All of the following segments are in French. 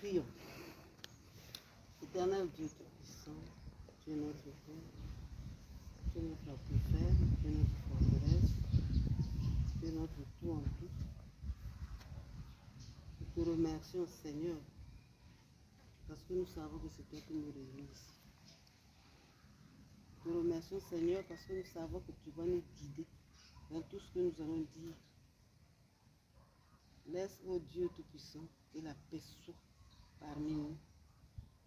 Prions. Éternel Dieu Tout-Puissant, tu es notre Père, tu es notre appui ferme, tu es notre forteresse, tu es notre tout en tout. Nous te remercions, Seigneur, parce que nous savons que c'est toi qui nous réunis ici. Nous te remercions, Seigneur, parce que nous savons que tu vas nous guider dans tout ce que nous allons dire. Laisse, ô Dieu Tout-Puissant, que la paix soit parmi nous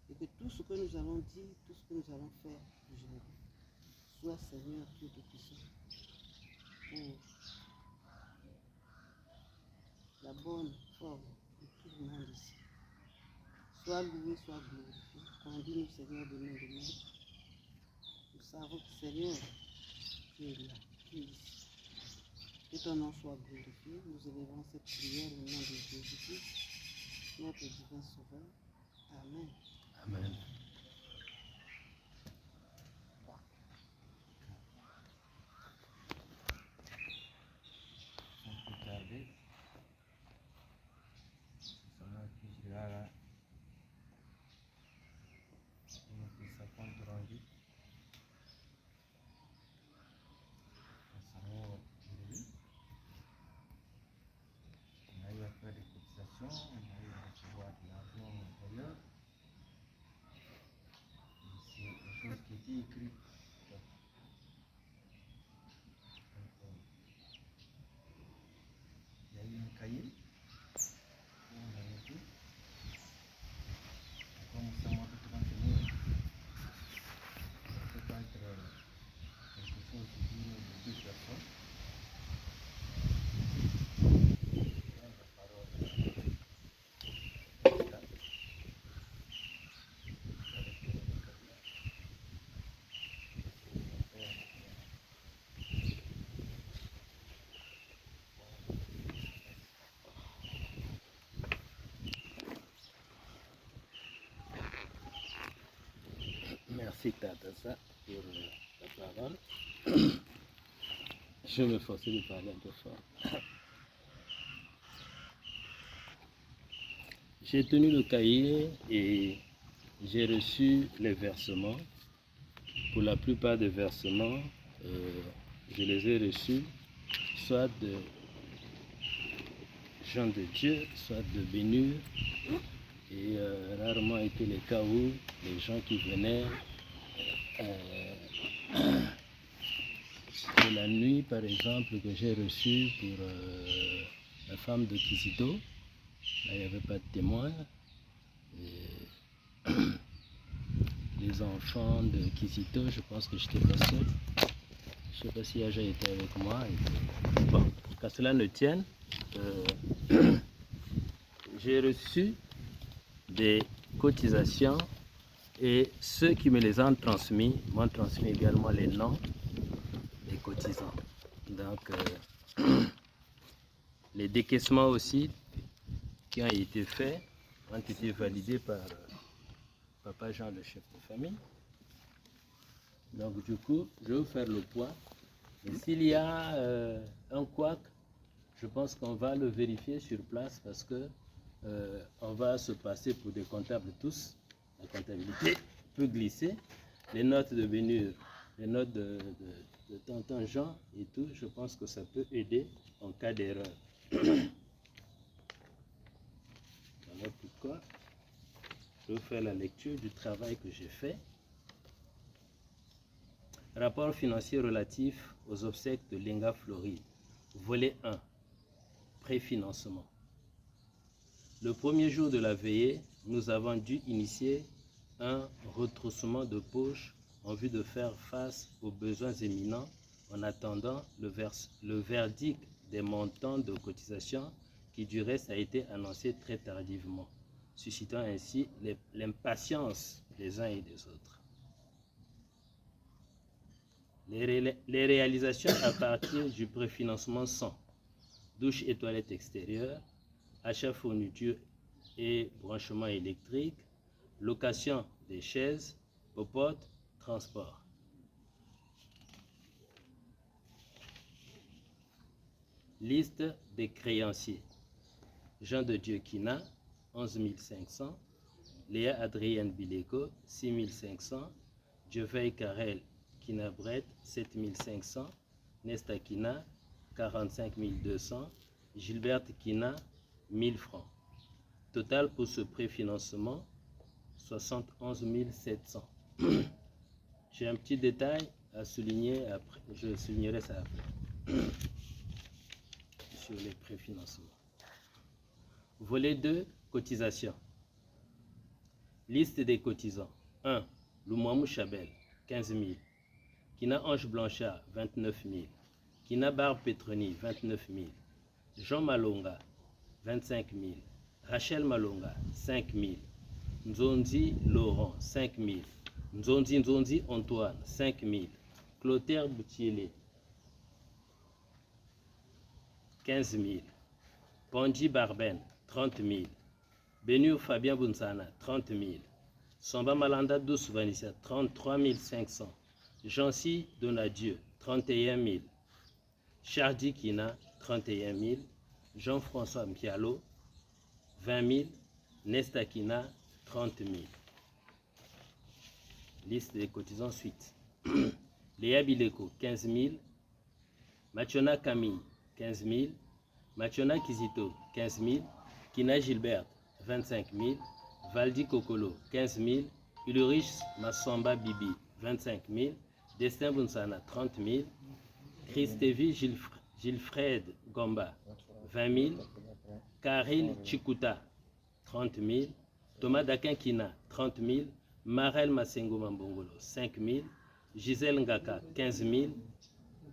et que tout ce que nous allons dire, tout ce que nous allons faire aujourd'hui, soit, Seigneur Dieu Tout-Puissant, pour la bonne forme de tout le monde ici. Sois loué, sois glorifié. Conduis-nous, Seigneur, de main de maître. Nous savons que, Seigneur, tu es là, tu es ici. Que ton nom soit glorifié. Nous élevons cette prière au nom de Jésus-Christ, notre divin Sauveur. Amen. Amen. Sans plus tarder, seulement que je dirai notre compte rendu. Concernant aujourd'hui, on a eu à faire des cotisations, on a eu à recevoir de l'argent d'ailleurs. C'est une chose qui était écrite. Il y a eu un cahier où on a noté. Comme ça m'a tout renseigné, ça peut pas être quelque chose qui dure de deux personnes. La parole avec Merci Tata pour la parole. Je vais m'efforcer de parler un peu fort. J'ai tenu le cahier et j'ai reçu les versements. Pour la plupart des versements, je les ai reçus soit de gens de Dieu, soit de bénures. Et rarement étaient les cas où les gens qui venaient de la nuit, par exemple, que j'ai reçu pour la femme de Kizito. Là, il n'y avait pas de témoin. Et les enfants de Kizito, je pense que je n'étais pas seul. Je ne sais pas si Aja était avec moi. Bon, qu'à cela ne tienne, j'ai reçu des cotisations et ceux qui me les ont transmis m'ont transmis également les noms des cotisants. Donc, les décaissements aussi qui ont été faits ont été validés par Papa Jean, le chef de famille. Donc, du coup, je vais vous faire le point. Et s'il y a un couac, je pense qu'on va le vérifier sur place parce que on va se passer pour des comptables tous. La comptabilité peut glisser. Les notes de bénure, les notes de tonton Jean et tout, je pense que ça peut aider en cas d'erreur. Voilà pourquoi je vais faire la lecture du travail que j'ai fait. Rapport financier relatif aux obsèques de Linga Floride. Volet 1. Préfinancement. Le premier jour de la veillée, nous avons dû initier un retroussement de poche en vue de faire face aux besoins éminents en attendant le verdict des montants de cotisation qui du reste a été annoncé très tardivement, suscitant ainsi l'impatience des uns et des autres. Les réalisations à partir du préfinancement sont douche et toilettes extérieures, achat fourniture et branchement électrique, location des chaises, popote, transport. Liste des créanciers. Jean de Dieu Kina, 11 500. Léa Adrienne Bileko, 6 500. Jevey Karel Kinabret, 7 500. Nesta Kina, 45 200. Gilberte Kina, 1000 francs. Total pour ce préfinancement, 71 700. J'ai un petit détail à souligner après. Je soulignerai ça après. Sur les préfinancements. Volet 2, cotisation. Liste des cotisants. 1. Loumouamou Chabel, 15 000. Kina Ange Blanchard, 29 000. Kina Barbe Petroni, 29 000. Jean Malonga, 25 000. Rachel Malonga, 5 000. Nzonzi Laurent, 5 000. Nzonzi Antoine, 5 000. Clotaire Boutielé, 15 000. Pondji Barben, 30 000. Benur Fabien Bunsana, 30 000. Samba Malanda Douce Vanessa, 33 500. Jancy Donadieu, 31 000. Chardi Kina, 31 000. Jean-François Mpialo, 20 000. Nesta Kina, 30 000. Liste des cotisants suite. Léa Bileko, 15 000. Machona Camille, 15 000. Machona Kizito, 15 000. Kina Gilbert, 25 000. Valdi Kokolo, 15 000. Ulrich Massamba Bibi, 25 000. Destin Bunsana, 30 000. Christevi Gilfred Gomba, 20 000. Karil Chikuta, 30 000. Thomas Dakinkina, 30 000. Marel Masengo Mambongolo, 5 000. Gisèle Ngaka, 15 000.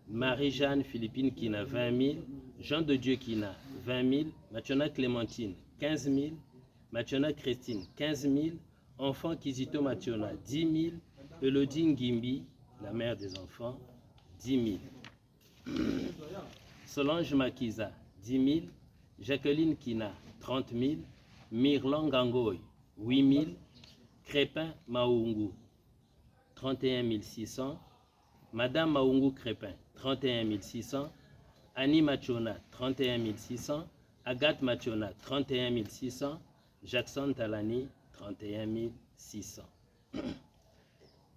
Marie-Jeanne Philippine Kina, 20 000. Jean de Dieu Kina, 20 000. Machona Clémentine, 15 000. Machona Christine, 15 000. Enfant Kizito Machona, 10 000. Elodie Ngimbi, la mère des enfants, 10 000. Solange Makiza, 10 000. Jacqueline Kina, 30 000. Mirlan Gangoy, 8 000. Crépin Maungu, 31 600. Madame Maungu Crépin, 31 600. Annie Machona, 31 600. Agathe Machona, 31 600. Jackson Talani, 31 600.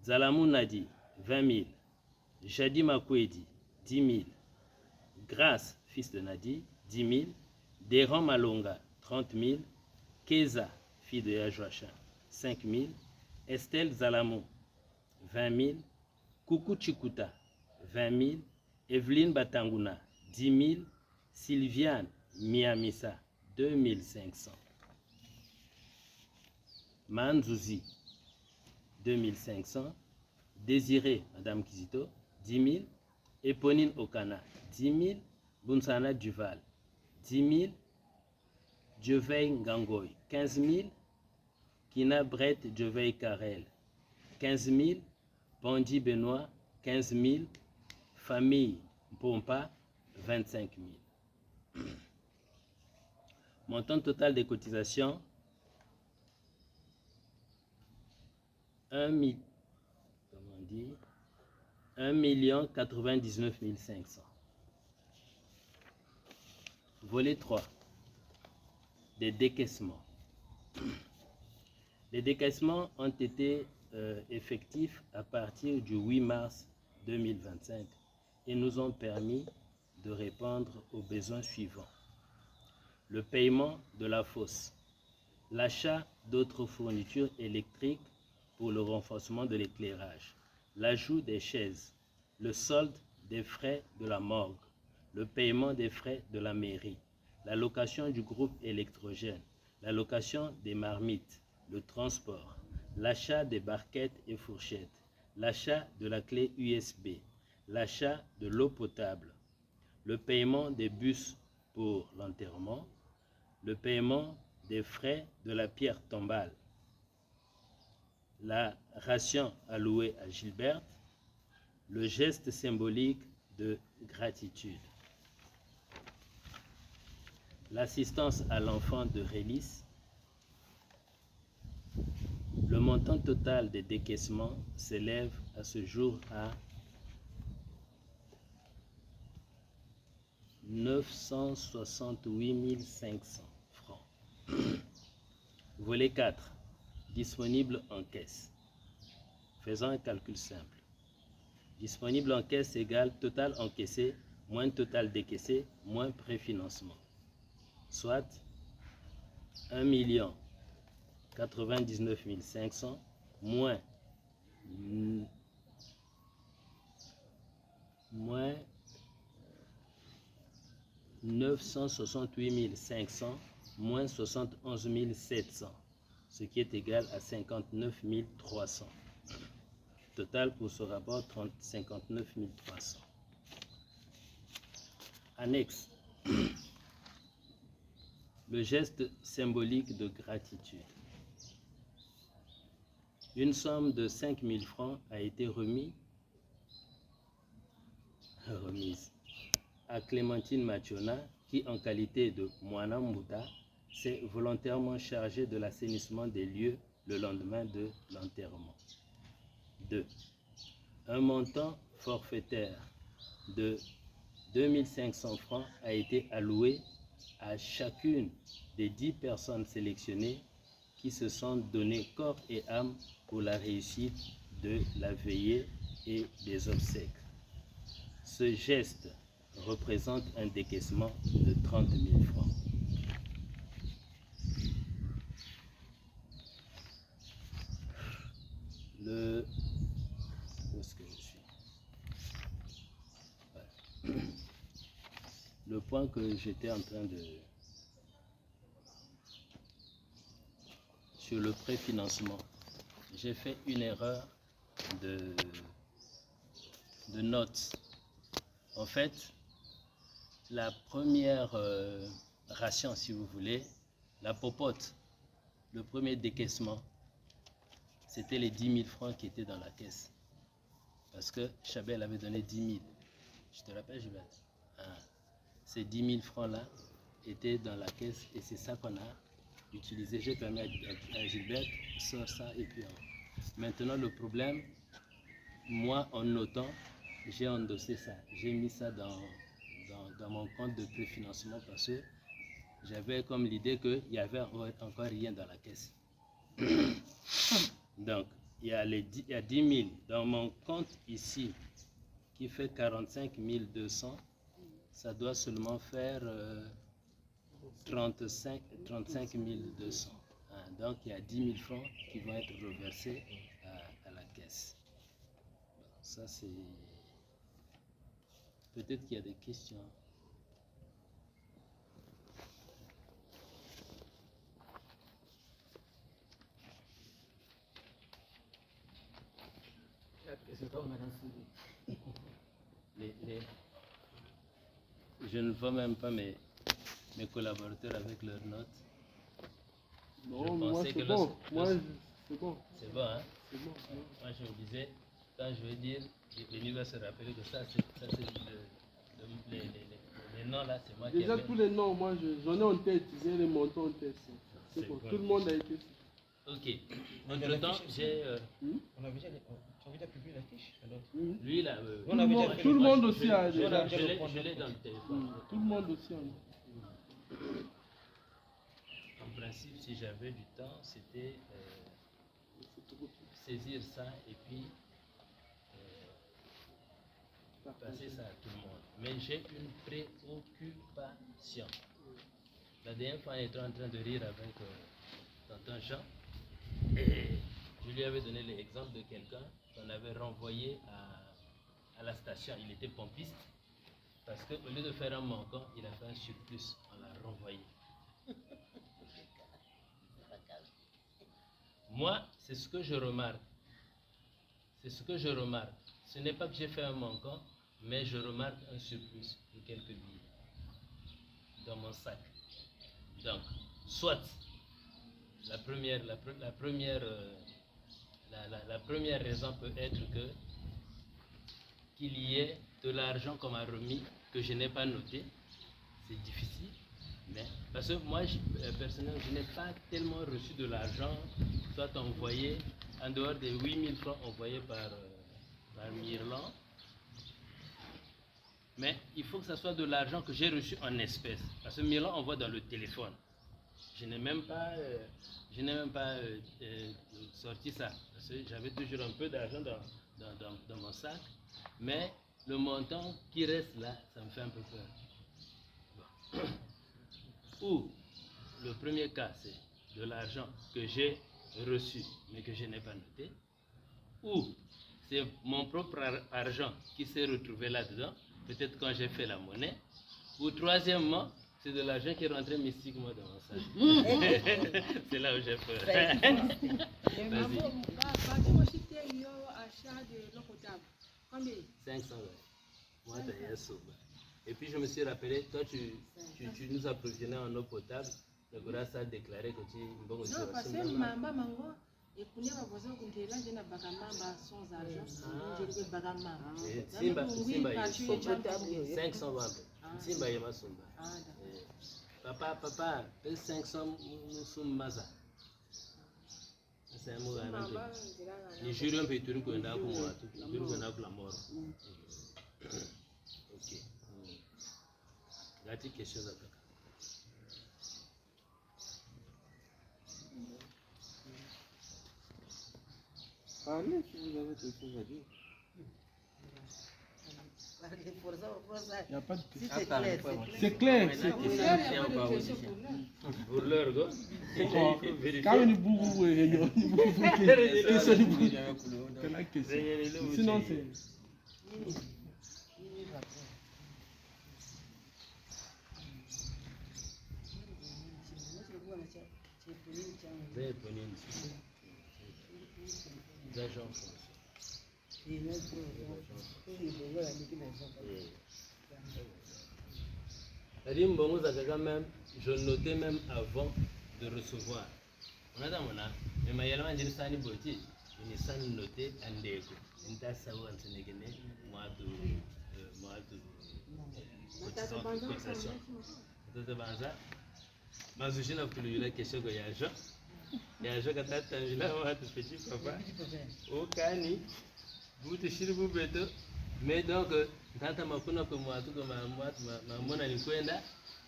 Zalamou Nadi, 20 000. Jadi Makwedi, 10 000. Grâce, fils de Nadi, 10 000. Deran Malonga, 30 000. Keza, fille de Yajouachin, 5 000. Estelle Zalamou, 20 000. Koukou Chikuta, 20 000. Evelyne Batanguna, 10 000. Sylviane Miamisa, 2 500. Manzouzi, 2 500. Désiré, Madame Kizito, 10 000. Éponine Okana, 10 000. Bunsana Duval, 10 000. Jevey Ngangoy, 15 000. Kina Brett Jevey Karel, 15 000. Bandi Benoît, 15 000. Famille Pompa, 25 000. Montant total des cotisations, 1 99 500. Volet 3. Des décaissements. Les décaissements ont été effectifs à partir du 8 mars 2025 et nous ont permis de répondre aux besoins suivants. Le paiement de la fosse, l'achat d'autres fournitures électriques pour le renforcement de l'éclairage, l'ajout des chaises, le solde des frais de la morgue, le paiement des frais de la mairie, la location du groupe électrogène, la location des marmites, le transport, l'achat des barquettes et fourchettes, l'achat de la clé USB, l'achat de l'eau potable, le paiement des bus pour l'enterrement, le paiement des frais de la pierre tombale, la ration allouée à Gilberte, le geste symbolique de gratitude, l'assistance à l'enfant de Rélis. Le montant total des décaissements s'élève à ce jour à 968 500 francs. Volet 4. Disponible en caisse. Faisons un calcul simple. Disponible en caisse égale total encaissé moins total décaissé moins préfinancement. Soit 1 99 500 moins 968 500 moins 71 700, ce qui est égal à 59 300. Total pour ce rapport, 59 300. Annexe. Le geste symbolique de gratitude. Une somme de 5 000 francs a été remise à Clémentine Machona, qui, en qualité de Moana Mouta, s'est volontairement chargée de l'assainissement des lieux le lendemain de l'enterrement. 2. Un montant forfaitaire de 2500 francs a été alloué à chacune des 10 personnes sélectionnées qui se sont données corps et âme pour la réussite de la veillée et des obsèques. Ce geste représente un décaissement de 30 000 francs. Où est-ce que je suis? Voilà. Le point que j'étais en train de... Sur le préfinancement, j'ai fait une erreur de notes. En fait, la première ration, si vous voulez, la popote, le premier décaissement, c'était les 10 000 francs qui étaient dans la caisse. Parce que Chabel avait donné 10 000. Je te rappelle, Gilbert? Ces 10 000 francs-là étaient dans la caisse et c'est ça qu'on a utilisé. J'ai permis à Gilbert, sort ça et puis... Maintenant, le problème, moi, en notant, j'ai endossé ça. J'ai mis ça dans mon compte de préfinancement parce que j'avais comme l'idée qu'il n'y avait encore rien dans la caisse. Donc, il y a 10 000 dans mon compte ici qui fait 45 200. Ça doit seulement faire 35 200. Donc, il y a 10 000 francs qui vont être reversés à la caisse. Bon, ça, c'est... Peut-être qu'il y a des questions. Je ne vois même pas mes collaborateurs avec leurs notes. Non, moi c'est bon. C'est bon. C'est bon, hein? C'est bon. Moi je me disais, quand je vais dire, Denis va se rappeler que ça c'est les noms là, c'est moi qui Déjà avais... tous les noms, moi j'en ai en tête, j'ai les montants en tête. C'est bon. Bon. Tout le monde a été. Ok. Donc le temps, j'ai... On avait déjà publié la fiche. Lui là, Tout le monde aussi a je déjà. l'ai dans le téléphone. Tout le monde aussi a. En principe, si j'avais du temps, c'était saisir ça et puis passer ça à tout le monde. Mais j'ai une préoccupation. La dernière fois, on était en train de rire avec tonton Jean et je lui avais donné l'exemple de quelqu'un qu'on avait renvoyé à la station. Il était pompiste parce qu'au lieu de faire un manquant, il a fait un surplus. On l'a renvoyé. Moi, c'est ce que je remarque. Ce n'est pas que j'ai fait un manquant, mais je remarque un surplus de quelques billets dans mon sac. Donc, soit la première raison peut être qu'il y ait de l'argent qu'on m'a remis que je n'ai pas noté. C'est difficile. Mais, parce que moi, personnellement, je n'ai pas tellement reçu de l'argent, soit envoyé, en dehors des 8 000 francs envoyés par Mirlan. Mais il faut que ce soit de l'argent que j'ai reçu en espèces. Parce que Mirlan envoie dans le téléphone. Je n'ai même pas, sorti ça. Parce que j'avais toujours un peu d'argent dans mon sac. Mais le montant qui reste là, ça me fait un peu peur. Bon. Ou le premier cas, c'est de l'argent que j'ai reçu, mais que je n'ai pas noté. Ou c'est mon propre argent qui s'est retrouvé là-dedans, peut-être quand j'ai fait la monnaie. Ou troisièmement, c'est de l'argent qui est rentré mystiquement dans mon sac. C'est là où j'ai peur. Vas-y. 500 €. Moi, t'as sauvé. Et puis je me suis rappelé, toi tu nous approvisionnais en eau potable. Le Gora ça a déclaré que tu es bon. Non, parce que maman mango. Et pour nous, on va vous dire là, j'ai un bagama sans argent. J'ai un bagama. Simba, 500 €. Simba yema sumba. Papa, 500 nous sommes maza. C'est un mot à ni jure un peu tout que n'a pour moi, tout que n'a pour la mort. Ok. Y a-t-il quelque chose à faire? Allez, si vous avez quelque chose à dire. Il n'y a pas de question. C'est clair. Pour l'heure, go. Quand on est beaucoup, sinon c'est. Je notais même avant de recevoir. On a dans mon âme, mais ma yalama dit ça ni boti, mais ça ni noté en dégo. Une tasse ça ou un sénégalais, moi de cotisation. De banza. Ma sushi n'a plus la question que yajo. Yajo quand t'as tangi là, moi de petit papa. Au cani, vous te chirez vous beto. Mais donc, tata makuna kwa mwatu kwa mamona ni kwenda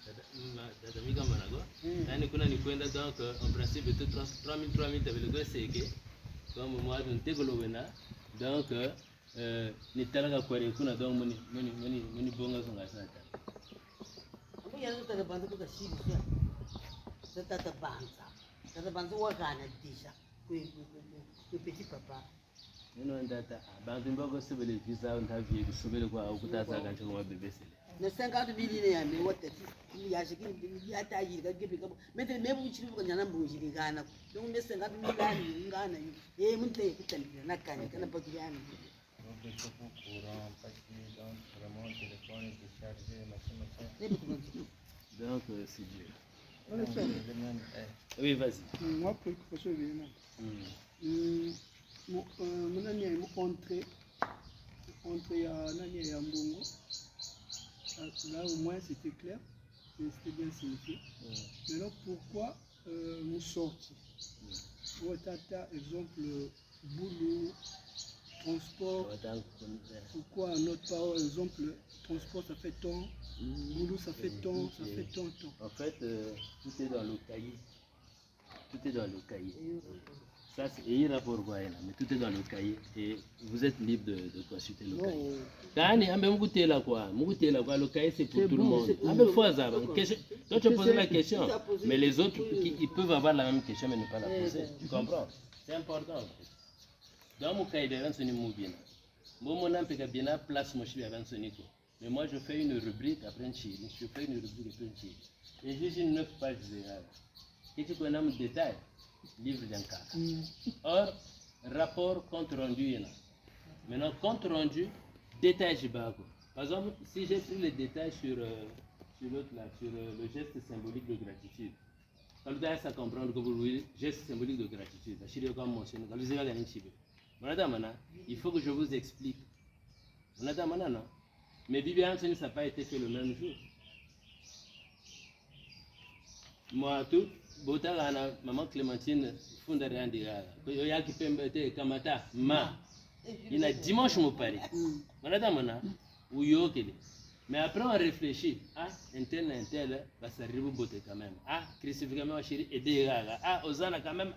tata mika manago nani kuna ni kwenda donc en principe tout 3000 t'avais le seke comme moi on tegolo wena donc ni talaka kwa kuna donc moni bonga songa sata abu yana tata banza kuka shiri sio tata banza wakana disha kwa petit papa. Non, data. Bantu mbako sebele visa ntavye kusubele kwa ukutaza kancho kwa bebe sele. Ne 50 billion ya me wote ti ya shiki ya ta yi ga gebe ka mete me bu chiri ko nyana bu shiri kana donc ne 50 million ngana yi mun te kutan na kan kana ba ki yana Donc des chevaux courants, papier, donc vraiment téléphone, décharger, machin. Donc c'est dur. Oui, vas-y. Moi, préoccupation évidemment. Mon ami est entré à Nani et à Mbongo. Là au moins c'était clair, c'était bien signifié. Maintenant pourquoi nous sortis? Pour tata exemple boulot, transport. Pourquoi notre parole exemple transport ça fait tant, boulot ça fait tant, ça fait tant. En fait tout est dans le cahier. Tout est dans le cahier. Ça, c'est un rapport, mais tout est dans le cahier et vous êtes libre de consulter le cahier. Le cahier, c'est pour tout le monde. Toi, tu poses la question, mais les autres, ils peuvent avoir la même question, mais ne pas la poser. Tu comprends? C'est important. Dans mon cahier, mais moi, je fais une rubrique après un chien. Je fais une rubrique après un chien. Et j'ai 9 pages générales. Et tu connais le détail. Livre d'un cas. Or, rapport compte rendu. Maintenant, compte rendu, détail. Par exemple, si j'ai pris les détails sur l'autre là, sur le geste symbolique de gratitude, quand vous avez à comprendre que vous voulez geste symbolique de gratitude, il faut que je vous explique. Mais Bibian, ça n'a pas été fait le même jour. Moi, tout. Botagana, maman Clémentine, fondare andiga. Yaki pembete kamata ma. Ina dimanche mo pari. Manada mana uyokele. Mais après, on réfléchit. Ah, un tel, bah, ça arrive beauté quand même. Ah, crucifixion, chérie, et des gars. Ah, Osana quand même.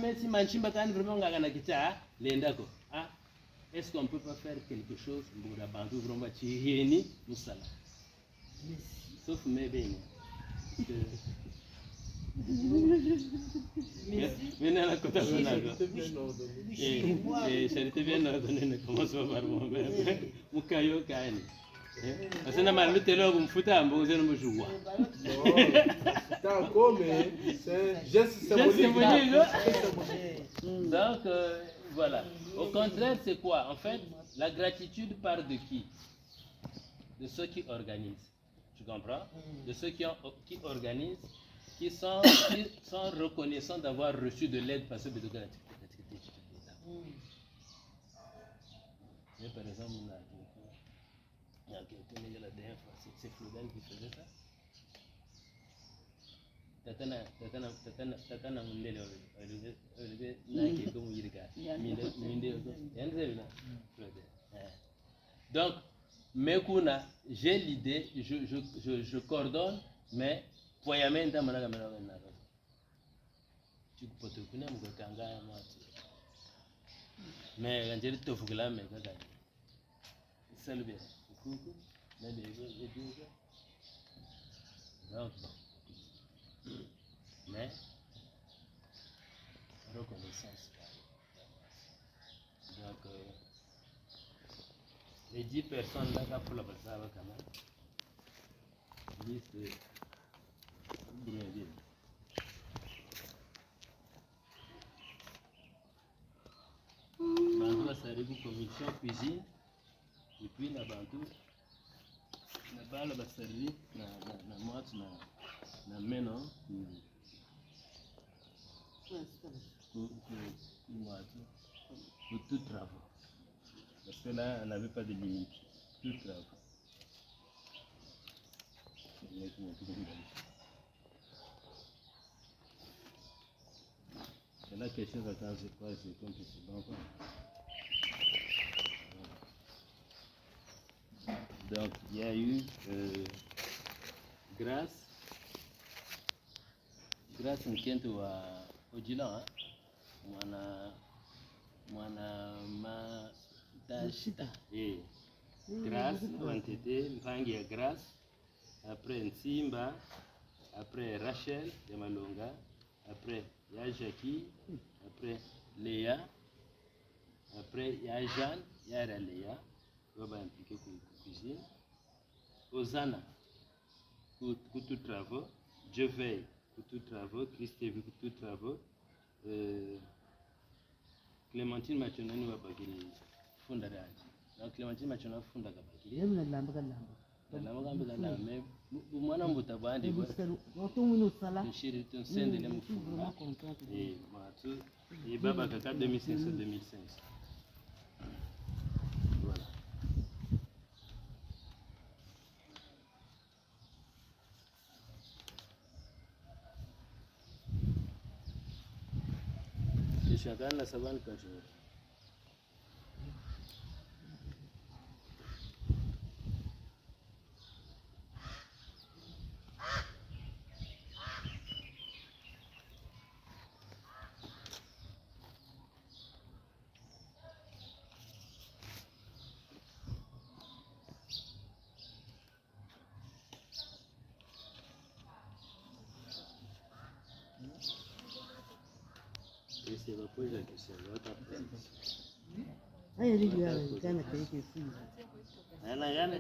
Merci, Manchimba, quand vraiment, gagana kita, l'endako. Ah, est-ce qu'on peut pas faire quelque chose pour la bande vraiment tchirini, nous ça là. Sauf mes bénis. Maintenant, la côte à charité bien ordonnée, commence par moi-même. Mukayo Kaini. Parce que normalement, le télé, vous me foutez un peu, vous allez me jouer. C'est encore, mais c'est geste symbolique. Donc, voilà. Au contraire, c'est quoi? En fait, la gratitude part de qui? De ceux qui organisent. Tu comprends? De ceux qui organisent, qui sont reconnaissants d'avoir reçu de l'aide parce que mais par exemple, il y a quelqu'un la dernière fois, c'est Claudel qui faisait ça. Tatana Mundele, donc, Mekuna, j'ai l'idée, je coordonne, mais poyamenta managa managa naga. Tu peux te connaître mon kanga moi. Mais quand j'ai tout foutu là, mais quand c'est le bien. Coucou, mais donc, mais reconnaissance. Donc, les 10 personnes là, pour la personne quand même, 10 c'est bien. Bantou ça arrive commission cuisine et puis la bantou na bala ba servir na moite na meno pour tout travail. Parce que là, on n'avait pas de limite. Tout travail. C'est la question de quand je crois que c'est comme c'est bon. Donc, il y a eu grâce mkento wa Ojila, mwana matashita. Grâce, quantité, mpangi ya grâce, après Nsimba, après Rachel de Malonga, après ya Jackie, après Léa, après ya Jeanne, ya Léa, on va impliquer cuisine. Osana, pour tout travaux, Dieu veille pour tout travaux, Christ est vu pour tout travaux, Clémentine Machonani va bagiri funda raji. Donc Clémentine Machonani funda kabagiri. Yeye mnalamba. Nalamba mais mwana mbuta bandi bo. Otumunu sala. Nshiri tunsende le mfunda. Et matu et baba kaka 2500. Voilà. Je suis dans la savane quand je esse va poser la question. Haya ndio yana kile kifungo.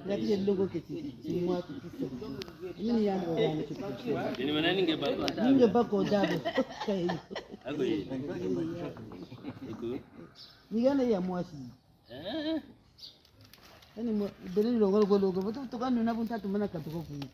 Lakini ndogo kiti mwatu kisa. Nini yana kitu. Ni manani ngebako. Ngebako dabu. Ako hii. Iko. Ni yana ya mwasi. Yaani beleni logo watu tokana na bunta tumana katuko kuyi.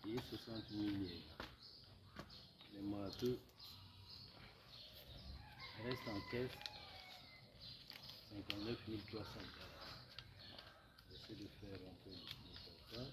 Et 60 000 les moiteux reste en caisse 59 300. J'essaie de faire un peu de ça.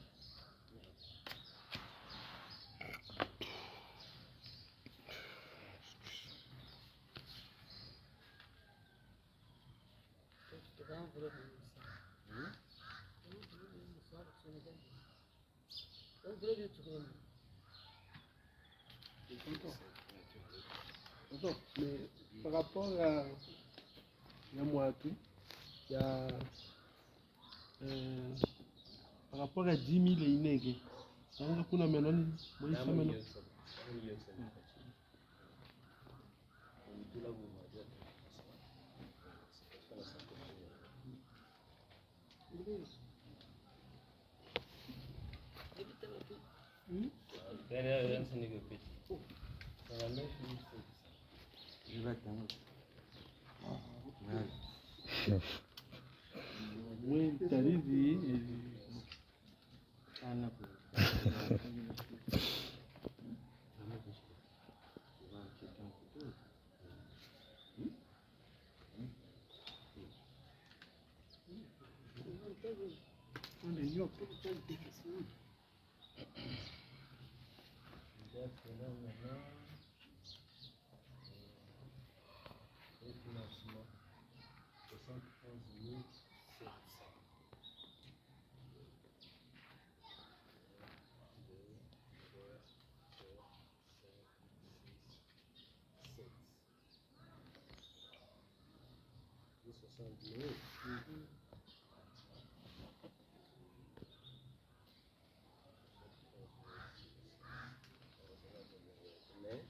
Attends, mais par rapport à Moatou, il y a par rapport à 10 000 et Inégé. Donc, on a maintenant, Je vais attendre. oui, tu as dit. Mais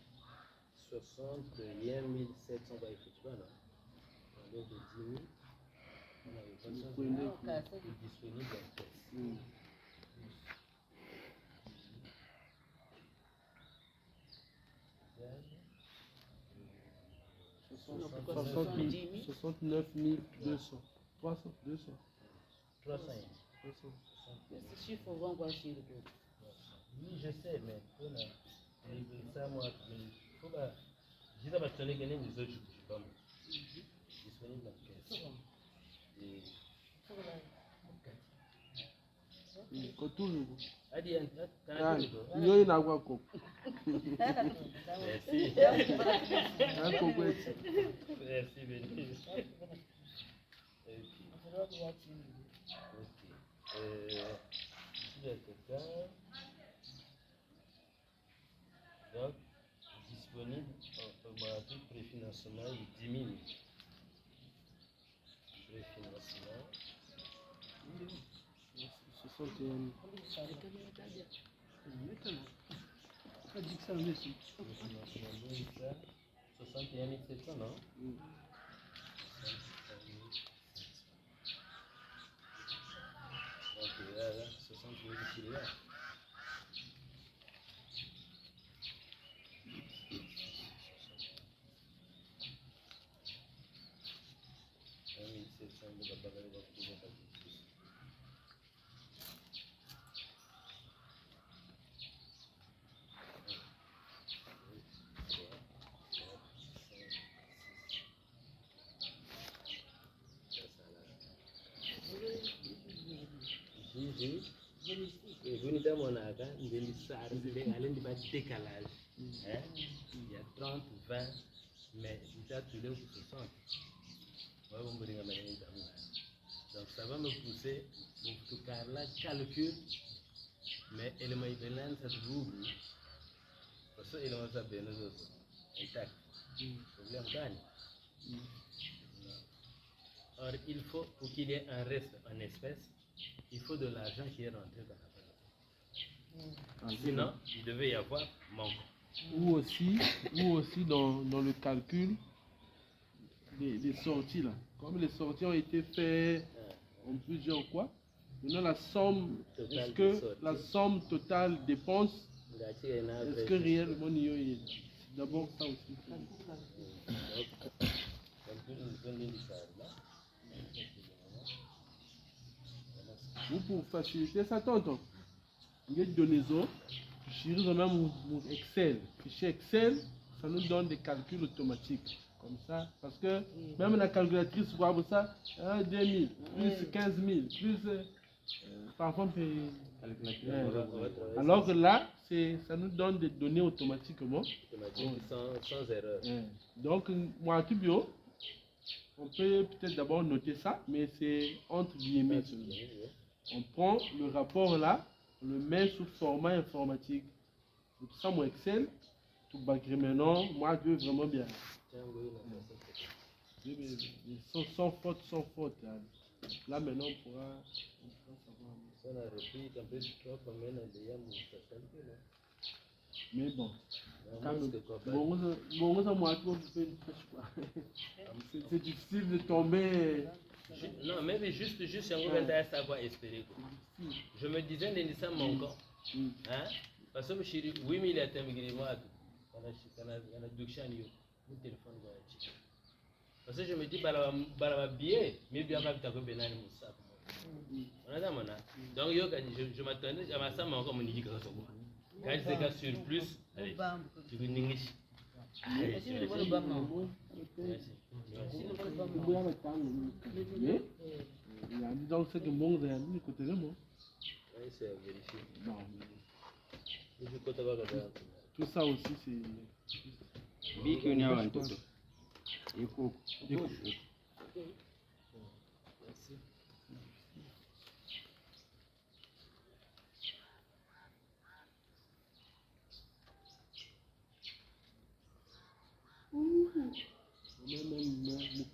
61 700 va effectivement là. En lieu de 10 000, on avait pas ça de disponible en caisse. 69 200. 300, 200. 300. Mais ce chiffre, on va envoyer chez le groupe. Oui, je sais, mais ça, moi, il faut pas. Je vais te gagner les autres, je ne sais pas moi. Disponible en caisse. Et. Yo na kwa ko. Merci. Ako kweti. Merci, Béni. Donc, disponible en préfinancement de 10 000. Préfinancement. 61. Préfinancement 61 700, non? Donc, là, 60 000 ici, là. Bonita Monaga, il y a décalage. Il y a 30, 20, mais il y a tous les 60. Donc ça va me pousser pour tout cas là, calcul, mais elle m'a dit ça se double. Parce qu'elle m'a dit bien intact. Problème gagne. Or, il faut, pour qu'il y ait un reste en espèces, il faut de l'argent qui est rentré dans la balance. Sinon, il devait y avoir manque. Ou aussi dans le calcul des sorties là. Comme les sorties ont été faites en plusieurs fois, maintenant la somme, est-ce que la somme totale dépense, est-ce que réellement il y a d'abord ça aussi. Ou pour faciliter ça, tonton, il y a des données je même Excel, fichier Excel, ça nous donne des calculs automatiques. Comme ça, parce que même la calculatrice voit ça, 2000, plus 15 000, plus parfois on peut. Alors que là, ça nous donne des données automatiquement. Sans erreur. Donc, moi, tout bio, on peut peut-être d'abord noter ça, mais c'est entre guillemets. On prend le rapport là, on le met sous format informatique. Donc, ça, mon Excel, tout bagré maintenant, moi, je veux vraiment bien. Sans faute, sans faute. Là, maintenant, on pourra savoir. Ça a repris un peu de toi comme un mais bon, c'est difficile de tomber. Non, mais juste un gouvernement à savoir espérer. Je me disais, Nélissa Mongo, parce que je suis 8 000 à t'émigrer, moi, on a Dukshanio, mon téléphone. Parce que je me dis, bah, billet, mais bien pas ta copine, Moussa. Donc, je m'attendais à ma femme encore mon dit que ça soit. Quand je sais qu'à sur plus, allez, tu veux n'english. Donc, c'est que mon ami, côté de moi. Tout ça aussi, c'est.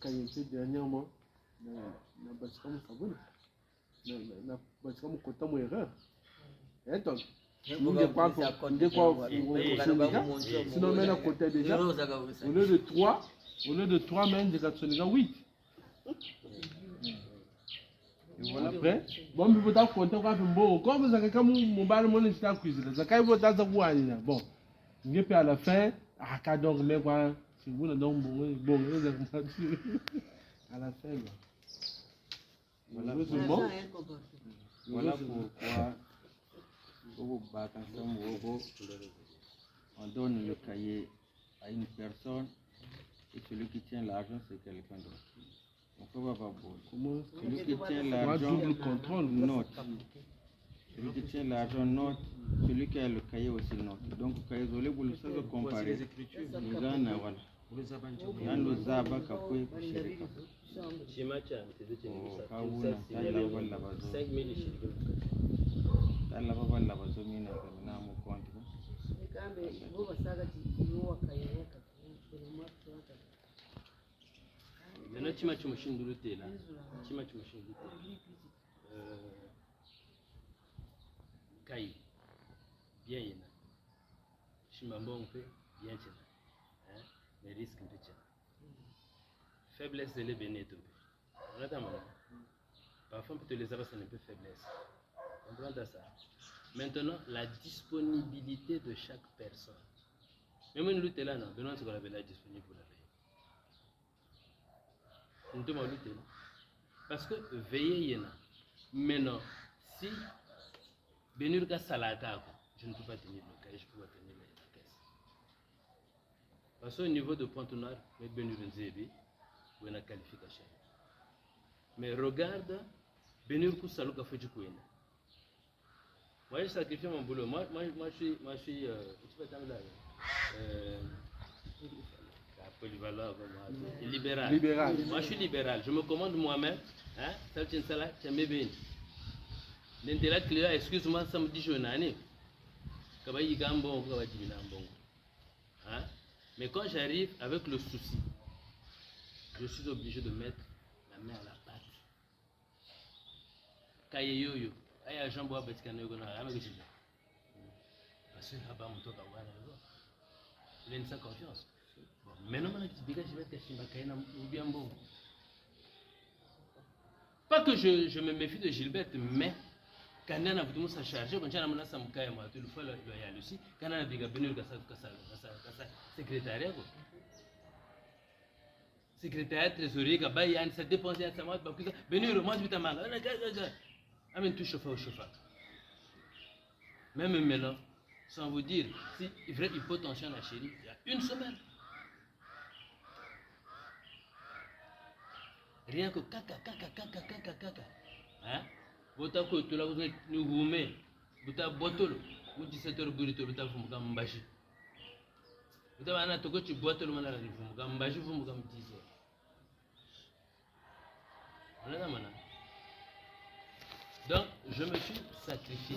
Même dernièrement, na basika mo sabuna na basika mo kota mo erreur donc nde kwa sinon même à côté déjà au lieu de 3 même de 8 après bon mais vous compter quoi bon comme ça quand mon bal mon está cuisine ça quand vous dans ça bon nge puis à la fin à donc mais quoi si vous ne donc bon à la fin voilà pourquoi on donne le cahier à une personne et celui qui tient l'argent c'est quelqu'un d'autre. On peut pas beaucoup. Celui qui tient l'argent note. Celui qui tient l'argent note, celui qui a le cahier aussi note. Donc cahier vous le savez comparer. Nous en voilà. Nous zaba kapwe kushirika. Kauna tala bazo. Tala baba bazo mina na mu konti. Maintenant, tu m'as machine de l'hôtel là. Tu m'as machine de l'hôtel. Caillou. Bien y en a. Je m'en bon peu. Bien y en a. Les risques de tiens. Faiblesse de l'ébénéto. On a d'abord. Parfois, peut-être les avoir, c'est un peu faiblesse. On prend ça. Maintenant, la disponibilité de chaque personne. Même une lutte là, non. Benoît, ce qu'on avait là disponible pour la payer. Nous devons lutter là. Parce que veillez Yéna. Maintenant, si Benurka Salaka, je ne peux pas tenir le cahier, je peux pas tenir la caisse. Parce qu'au niveau de Pointe-Noire, mais Benur Nzebi, vous avez une qualification. Mais regarde, Benurku Saluka Fujikuina. Moi, j'ai sacrifié mon boulot. Moi, je suis polyvalent, libéral. Moi, je suis libéral. Je me commande moi-même. Hein? Excuse-moi, ça me dit je n'ai pas. Mais quand j'arrive avec le souci, je suis obligé de mettre la main à la pâte. Kayeyoyo. Aya jambo abetika n'ego na amegishije. Parce que haba mtoka bwana leo. Il a une confiance. Bon, maintenant je vais te chimba kaina ubia mbongo. Pas que je me méfie de Gilbert, mais quand on a voulu se charger, quand on a mené ça mukaya moi, tu le fais loyal aussi. Quand on a dit que Benur kasa secrétariat. Secrétariat trésorier, Kabayan, ça dépense à sa mort. Benur, moi je vais t'amala. Amène tout chauffeur au chauffeur. Même maintenant, sans vous dire, si il y a une potentiel à chérie, il y a une semaine. Rien que caca. Hein? Vous avez tout là, vous êtes nous vous avez botolo, vous 17h burrito, vous avez fumé mbashi. Vous avez un atoko tu botolo manala ni fumé mbashi, vous fumé 10h. On est là maintenant. Donc, je me suis sacrifié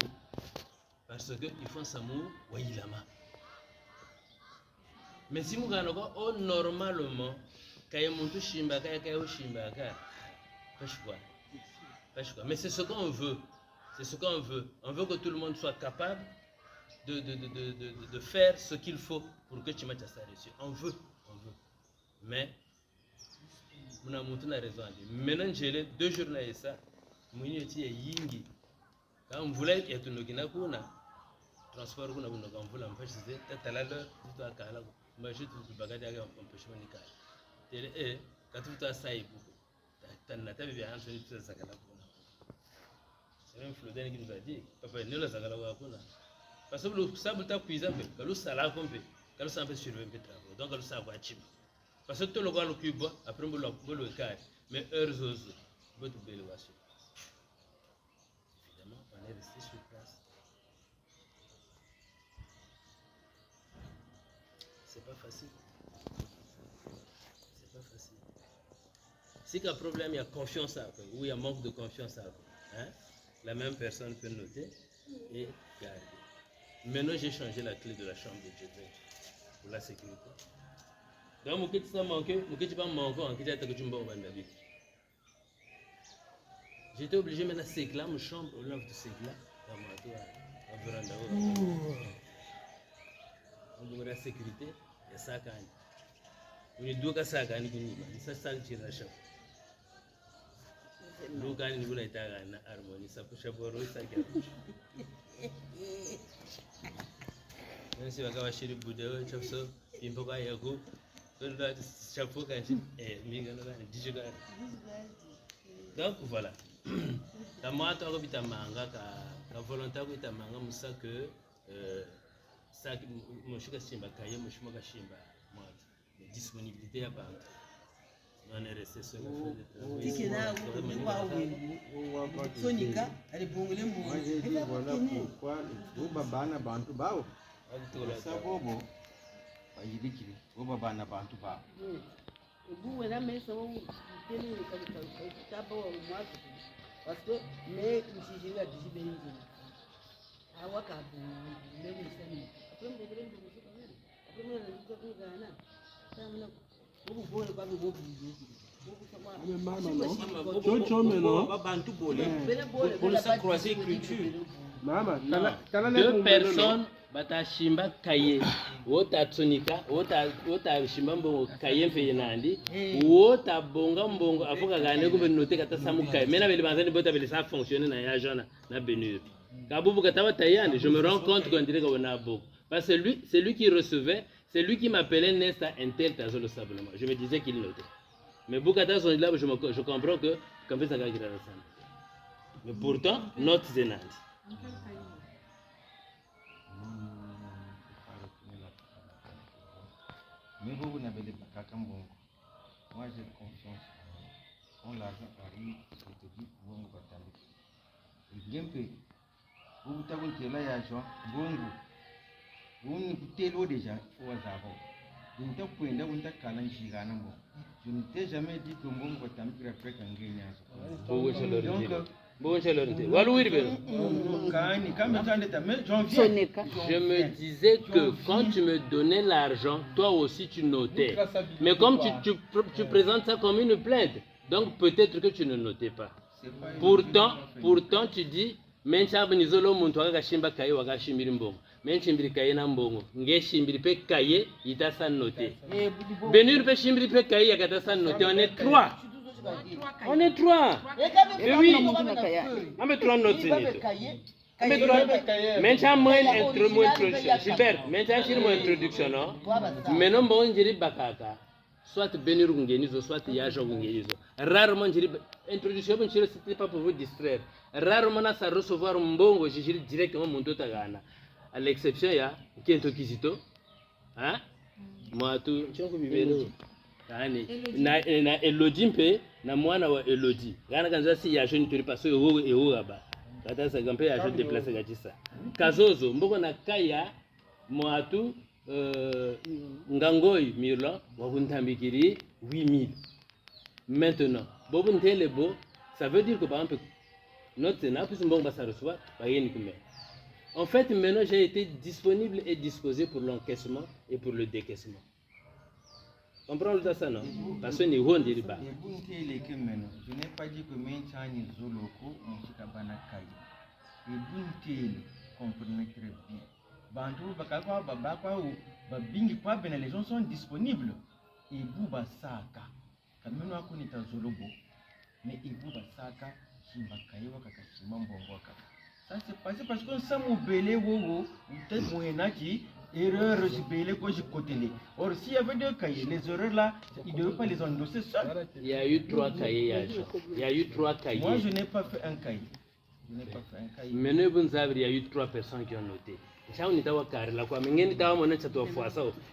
parce qu'ils font Samour, Waïlama. Mais si nous avons normalement, quand il y a un chimba, mais c'est ce qu'on veut. C'est ce qu'on veut. On veut que tout le monde soit capable de faire ce qu'il faut pour que tu mettes à sa réussite. On veut. Mais, nous avons raison. Maintenant, j'ai 2 jours là et ça. Mwenye yingi kama mvula yatunokina kuna transport kuna kunoka mvula mpashize tatalala tutu akala mbashi tutu bagadi aga mpashima nikala tele katuta saibu tanna tabi ya hanso tutu zakala kuna c'est même Flodène qui nous a dit papa ne la zakala kuna parce que le sable ta puisa pe kalu sala kompe kalu sampe surveiller un peu travaux donc kalu savoir chim parce que tout le gars le cuba après le cas mais heures ozo votre belle voiture. On est resté sur place. C'est pas facile. Si il y a un problème, il y a confiance ou il y a manque de confiance hein? La même personne peut noter et garder. Maintenant, j'ai changé la clé de la chambre de Dieu pour la sécurité. Donc, mon petit ça manque, mon petit pas manquant, mon petit que tu me bonnes David. J'étais obligé maintenant de séclamer ma chambre au lave de séclamer dans ma tour à véranda. On a la sécurité et ça quand on est deux cas ça quand on ça ça tire la chambre. Deux quand on voulait être en harmonie ça peut chapeau ça qui. Même si on va chez le boudeur, chapeau, il faut pas y aller. Le chapeau quand mignon là, 10 jours. Donc voilà. La moite a repris ta manga, la volonté a repris ta manga, mais ça que ça, mon chou kachimba, kaye, mon chou kachimba, moi, disponibilité à part. On est resté sur le feu. Tikina, Sonika, elle est bonne. Voilà pourquoi vous babana bantu bao. Ça bobo. Ayibikiri, vous babana bantu bao. Vous là mais ça vous tenez le d'abord moi parce que mais si j'ai la discipline awaka mais sami après me dire après me dire Ghana ça me vous voulez pas vous mais maman non bantu bole pour ça croiser culture maman deux personnes batashimba kaye wota tsonika wota shimba mbongo kaye mfe nandi wota bonga mbongo afoka gane ko benote kata samu kaye mena beli banzani bota beli ça fonctionner na ya jona na Benur kabubu katawa tayande je me rends compte qu'on dirait qu'on a beaucoup parce que c'est lui qui recevait, c'est lui qui m'appelait Nesta Intel Tazolo Sablement je me disais qu'il notait mais Bukata son là je comprends que Quand vous avez ça. Mais pourtant, notre zénande. Mais vous n'avez pas qu'à moi j'ai confiance. Quand l'argent arrive, je te dis, vous va t'aller. Et bien que vous avez là, l'argent, vous n'écoutez l'eau déjà, il faut avoir. Je ne t'ai jamais dit que mon va t'aller après qu'un gagnant. Je me disais que quand tu me donnais l'argent, toi aussi tu notais. Mais comme tu présentes ça comme une plainte, donc peut-être que tu ne notais pas. Pourtant tu dis, mencha benizolo muntu wakashimba kaye wakashimbira mbongo. Menchimbiri kaye na mbongo. Ngeshimbiri pe kaye itasa noté. Benur pe shimbiri pe kaye yakatasa noté. On est trois. On est trois. Mais oui. On met trois notes. Mencha moyen introduction. Gilbert, mencha shiri mo introduction no. Menon bon njiri bakaka. Soit Benur ngenizo, soit Yajo ngenizo. Rarement njiri introduction bon njiri c'était pas pour vous distraire. Rarement na sa recevoir mbongo njiri directement mon totagana. À l'exception ya Kento Kizito. Hein? Moi tout, chonko bibelo. Na Elodie mpe na mwana wa Elodie. Gana kanza si Yajo ni tuli paso ewo aba. Kata sa gampe Yajo déplacer gachisa. Kazozo mboko na kaya mwatu Ngangoi Mirla wakuntambikiri 8000. Maintenant, bobo ntelebo, ça veut dire que par exemple notre Sénat plus mbongo ba sa recevoir ba yeni kume. En fait, maintenant, j'ai été disponible et disposé pour l'encaissement et pour le décaissement. Comprends-vous ça, non? Parce que nous avons des débats. Je n'ai pas dit que Menchani Zoloko, mon chitabana Kaye. Et vous comprenez très bien. Bandou, Bakakwa, Babakwa, Babingi, Pabena, les gens sont disponibles. Et vous, Basaka. Quand même, on connaît Zolobo. Mais et vous, Basaka, Shimbakaye, Wakashima, Mbongwaka. Ça s'est passé parce qu'on s'est mobilisé, ou peut-être Mohenaki, erreur, j'ai belé, quoi, j'ai cotelé. Or, s'il y avait deux cahiers, les erreurs là, ils ne devaient pas les endosser seuls. Il y a eu 3 cahiers. Il y a eu 3 cahiers. Moi, je n'ai pas fait un cahier. Je n'ai pas fait un cahier. Mais nous, il y a eu 3 personnes qui ont noté. Il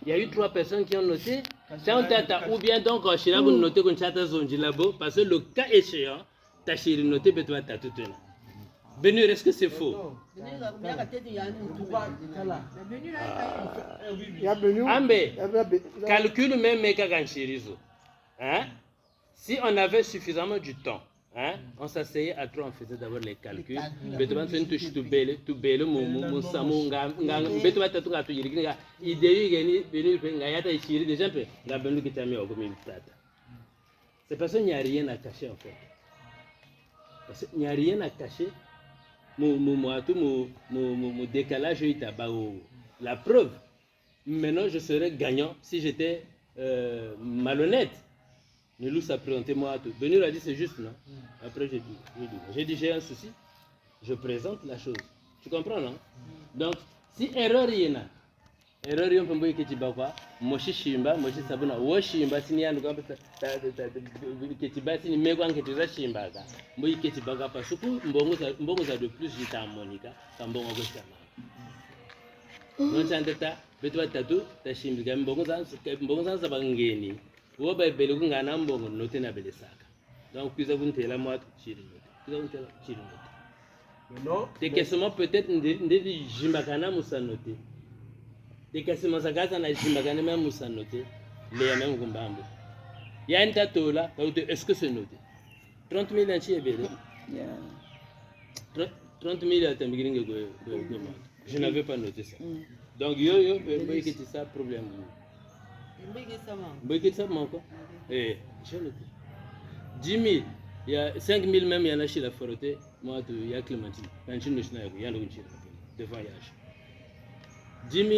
y a eu 3 personnes qui ont noté. Ou bien donc, je vais noter qu'on chata zonji là-bas, parce que le cas échéant, tu as noté, mais tu as tout tenu. Benur, est-ce que c'est faux? Ambe, calcule même mes kaganchirizo. Hein? Si on avait suffisamment du temps, hein, on s'asseyait à 3, on faisait d'abord les calculs. Betuban sen touche tout belle, mon samu, betuban tatu gatu yiriga, idée gani, Benur ngayata ichiri déjà peu, la Benur qui t'a mis au commun plata. C'est parce qu'il n'y a rien à cacher en fait. Parce qu'il n'y a rien à cacher. Mon décalage est à Bao. La preuve, maintenant je serais gagnant si j'étais malhonnête. Nilou s'est présenté moi tout. Benur a dit c'est juste, non? Après j'ai dit j'ai un souci, je présente la chose. Tu comprends, non? Donc, si erreur y en a, erreur y en a que tu vas moshi shimba, moshi sabuna, wo shimba, si ni anu kapa que tu vas si ni mego anke tu za shimba ka, moyi que tu vas kapa suku mbongo za de plus jita monika, kambongo ko shama. Non chanteta, betu batatu, ta shimba mbongo za sabangeni, wo ba bele ku ngana mbongo note na bele saka. Donc kuza kuntela moi chiri note, kuza kuntela chiri note. Non. Décaissement peut-être ndedi jimbakana musa note. Décaissement zagaza na jimbakana même musa note. Les mêmes kumbambo. Il y a une tatola, est-ce que c'est noté? 30 000 en chibé. 30 000 à Tambiringue. Je n'avais pas noté ça. Donc yo, c'est ça problème. Ça manque. Eh, j'ai noté. 10 000. Il y a 5 000 même, il y en a chez la Foroté. Moi, il y a Clémentine. Quand tu ne sais pas, il y a une devant Yach. 10 000,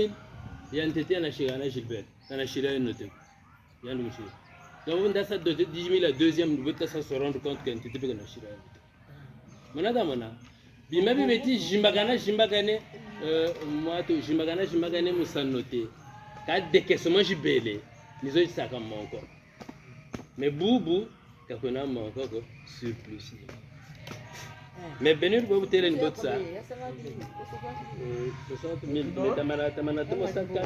il y a un tété, il y a chez Gilbert. Il y a chez un noté. Il y a une chose. Donc, on a ça de 10 000 la deuxième, vous pouvez se rendre compte qu'un tété peut gagner chez un noté. Mon bima bibeti jimbagane moi to jimbagane musa noté. Quand décaissement jibélé, nous autres ça comme encore. Mais boubou kakuna moko surplus. Mais Benur vous télé une botte ça. 60 000 mais tamana tomo 50.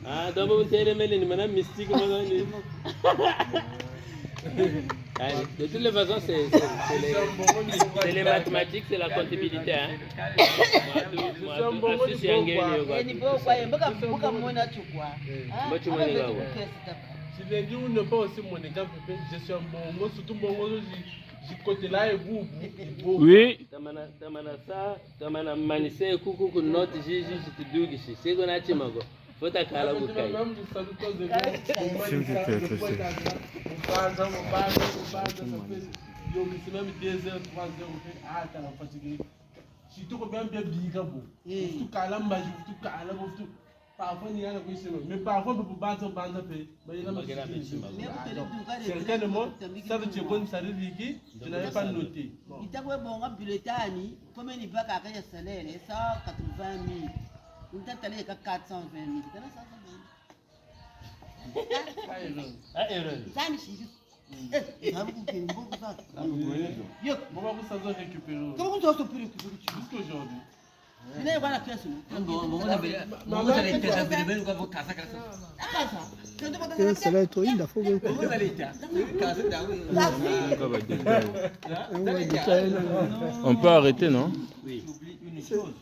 Ah, donc vous télé mais ni mana mystique moi ni. De toutes les façons, c'est les mathématiques, c'est la comptabilité. Hein. Si lundi ou ne pas aussi mon exemple, je suis un bon, surtout bon, je côté là et vous. Oui. Tamana manise kuku note jiji tudugishi. C'est qu'on a timago. Faut ta kala bukai. Surtout que bien bigabo. Tout calamba, tout calamba, tout. Parfois il y a la question, mais parfois pour battre bande paix, mais il a certainement ça veut dire que ça veut dire que je n'avais pas noté. Il t'a bon bulletin, comme il va à un salaire, 180 000. On t'a allé à 420 000. Ah, erreur. Ça me suffit. Comment vous savez récupérer? Comment vous avez récupérer jusqu'aujourd'hui? Il n'est pas la pièce. On peut arrêter, non? Oui, j'oublie une chose.